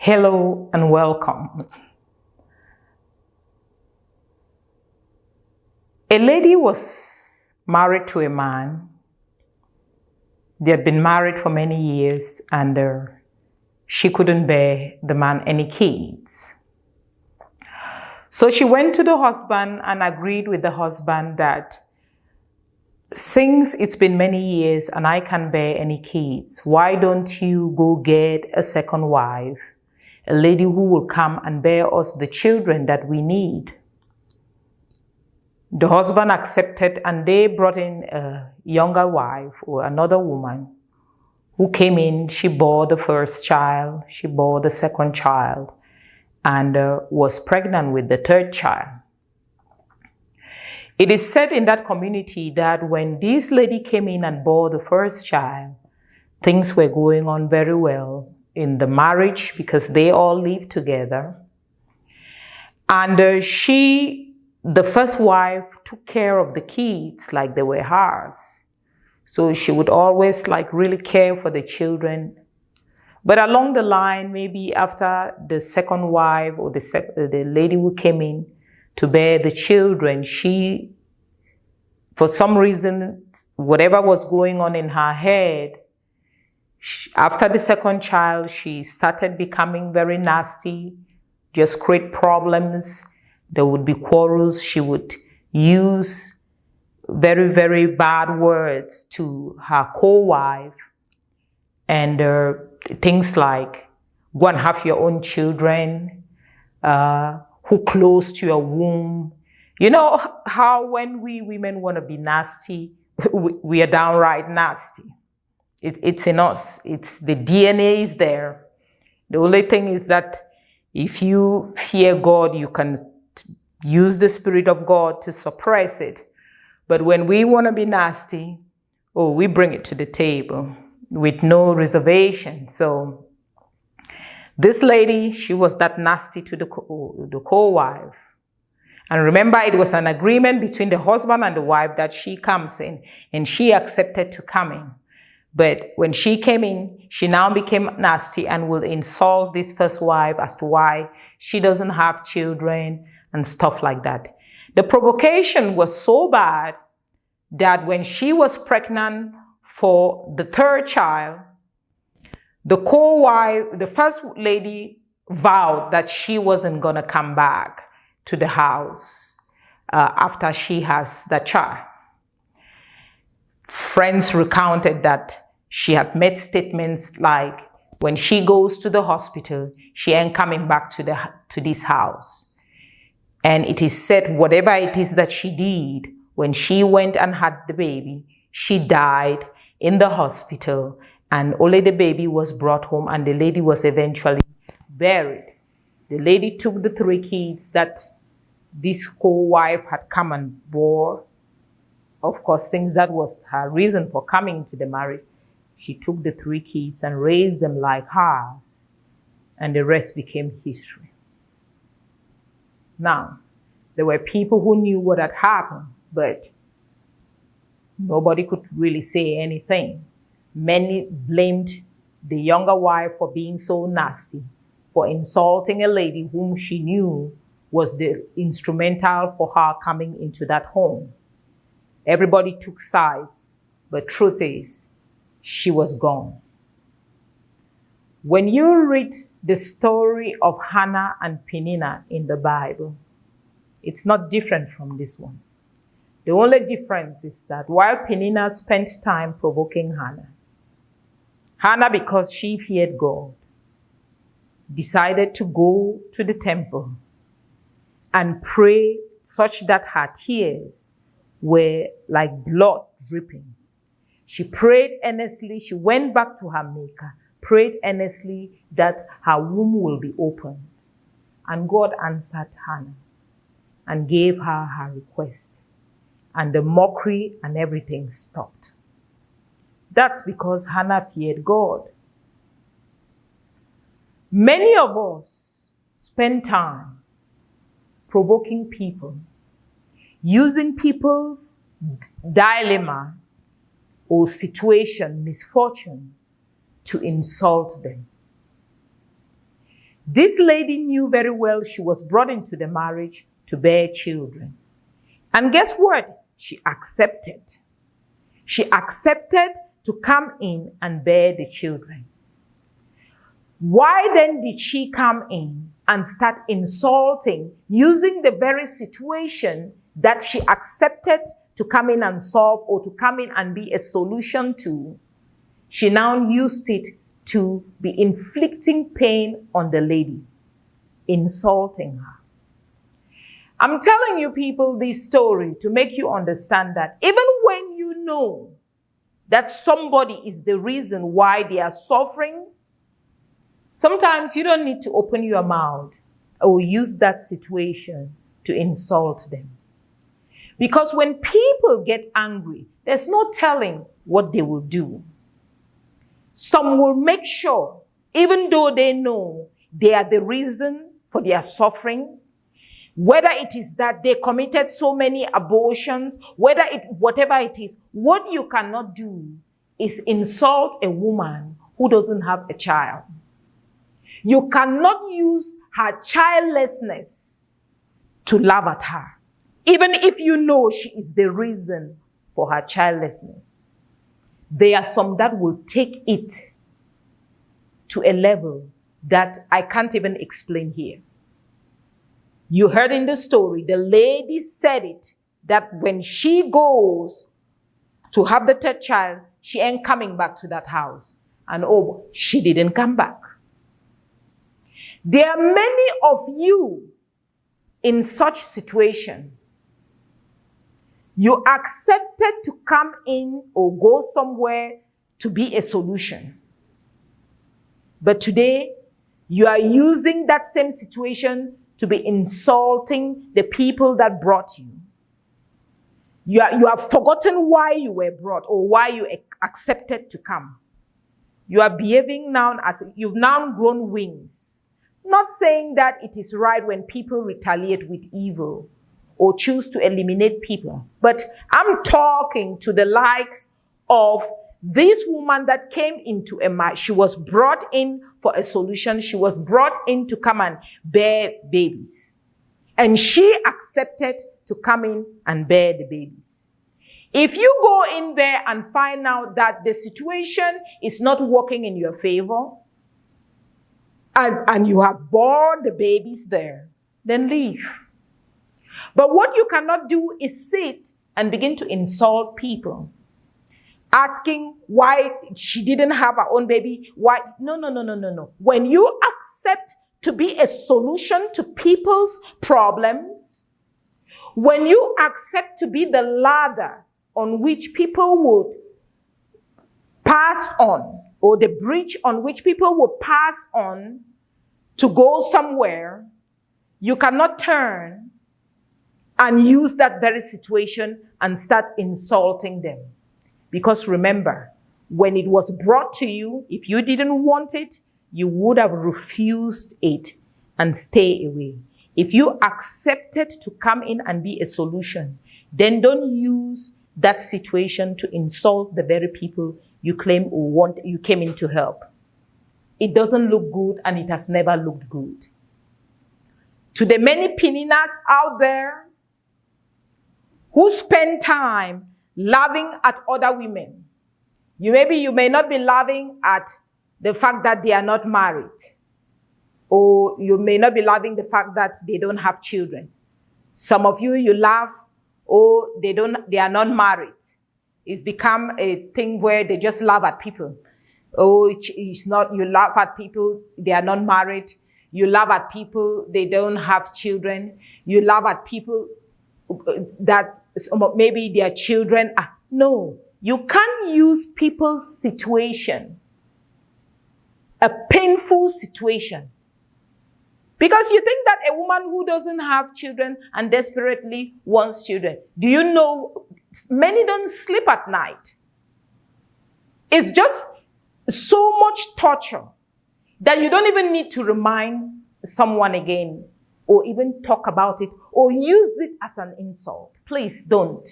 Hello and welcome. A lady was married to a man. They had been married for many years and she couldn't bear the man any kids. So she went to the husband and agreed with the husband that since it's been many years and I can't bear any kids, why don't you go get a second wife, a lady who will come and bear us the children that we need. The husband accepted and they brought in a younger wife or another woman who came in. She bore the first child, she bore the second child, and was pregnant with the third child. It is said in that community that when this lady came in and bore the first child, things were going on very well in the marriage because they all lived together. And the first wife took care of the kids like they were hers. So she would always really care for the children. But along the line, maybe after the second wife or the lady who came in to bear the children, she, for some reason, whatever was going on in her head, after the second child, she started becoming very nasty, just create problems. There would be quarrels. She would use very, very bad words to her co-wife and things like, go and have your own children, who close to your womb. You know how when we women want to be nasty, we are downright nasty. It's in us. It's the DNA is there. The only thing is that if you fear God, you can use the Spirit of God to suppress it. But when we want to be nasty, we bring it to the table with no reservation. So this lady, she was that nasty to the co-wife. And remember, it was an agreement between the husband and the wife that she comes in, and she accepted to come in. But when she came in, she now became nasty and will insult this first wife as to why she doesn't have children and stuff like that. The provocation was so bad that when she was pregnant for the third child, the co-wife, the first lady, vowed that she wasn't going to come back to the house after she has the child. Friends recounted that she had made statements like, when she goes to the hospital, she ain't coming back to this house. And it is said, whatever it is that she did, when she went and had the baby, she died in the hospital, and only the baby was brought home, and the lady was eventually buried. The lady took the 3 kids that this co-wife had come and bore. Of course, since that was her reason for coming to the marriage, she took the 3 kids and raised them like hers, and the rest became history. Now, there were people who knew what had happened, but nobody could really say anything. Many blamed the younger wife for being so nasty, for insulting a lady whom she knew was the instrumental for her coming into that home. Everybody took sides, but truth is, she was gone. When you read the story of Hannah and Peninnah in the Bible, it's not different from this one. The only difference is that while Peninnah spent time provoking Hannah, because she feared God, decided to go to the temple and pray such that her tears were like blood dripping. She prayed earnestly. She went back to her maker, prayed earnestly that her womb will be opened. And God answered Hannah and gave her her request. And the mockery and everything stopped. That's because Hannah feared God. Many of us spend time provoking people, using people's dilemma or situation, misfortune, to insult them. This lady knew very well she was brought into the marriage to bear children. And guess what? She accepted. She accepted to come in and bear the children. Why then did she come in and start insulting, using the very situation that she accepted to come in and solve or to come in and be a solution to? She now used it to be inflicting pain on the lady, insulting her. I'm telling you people this story to make you understand that even when you know that somebody is the reason why they are suffering, sometimes you don't need to open your mouth or use that situation to insult them. Because when people get angry, there's no telling what they will do. Some will make sure, even though they know they are the reason for their suffering, whether it is that they committed so many abortions, whatever it is, what you cannot do is insult a woman who doesn't have a child. You cannot use her childlessness to laugh at her, even if you know she is the reason for her childlessness. There are some that will take it to a level that I can't even explain here. You heard in the story, the lady said it, that when she goes to have the third child, she ain't coming back to that house. And oh, she didn't come back. There are many of you in such situations. You accepted to come in or go somewhere to be a solution. But today, you are using that same situation to be insulting the people that brought you. You have forgotten why you were brought or why you accepted to come. You are behaving now as you've now grown wings. Not saying that it is right when people retaliate with evil or choose to eliminate people. But I'm talking to the likes of this woman that came into a marriage. She was brought in for a solution. She was brought in to come and bear babies. And she accepted to come in and bear the babies. If you go in there and find out that the situation is not working in your favor, and you have born the babies there, then leave. But what you cannot do is sit and begin to insult people, asking why she didn't have her own baby. Why? No. When you accept to be a solution to people's problems, when you accept to be the ladder on which people would pass on, or the bridge on which people would pass on to go somewhere, you cannot turn and use that very situation and start insulting them. Because remember, when it was brought to you, if you didn't want it, you would have refused it and stay away. If you accepted to come in and be a solution, then don't use that situation to insult the very people you claim or you came in to help. It doesn't look good, and it has never looked good. To the many Peninahs out there who spend time laughing at other women, you may not be laughing at the fact that they are not married, or you may not be laughing the fact that they don't have children. Some of you laugh, oh, they are not married. It's become a thing where they just laugh at people. Oh, it's not, you laugh at people, they are not married. You laugh at people, they don't have children. You laugh at people that maybe their children are. No, you can't use people's situation, a painful situation, because you think that a woman who doesn't have children and desperately wants children, do you know many don't sleep at night? It's just so much torture that you don't even need to remind someone again or even talk about it or use it as an insult. Please don't.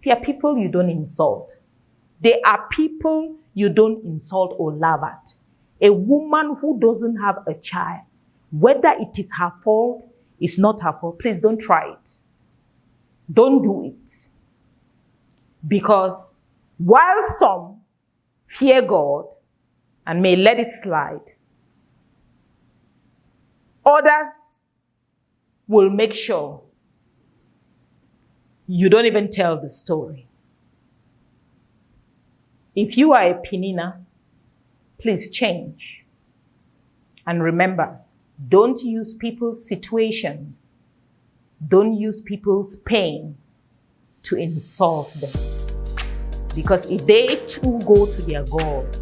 There are people you don't insult. There are people you don't insult or laugh at. A woman who doesn't have a child Whether it is her fault, it's not her fault. Please don't try it. Don't do it. Because while some fear God and may let it slide, others will make sure you don't even tell the story. If you are a Peninah, please change. And remember, don't use people's situations, don't use people's pain to insult them. Because if they too go to their God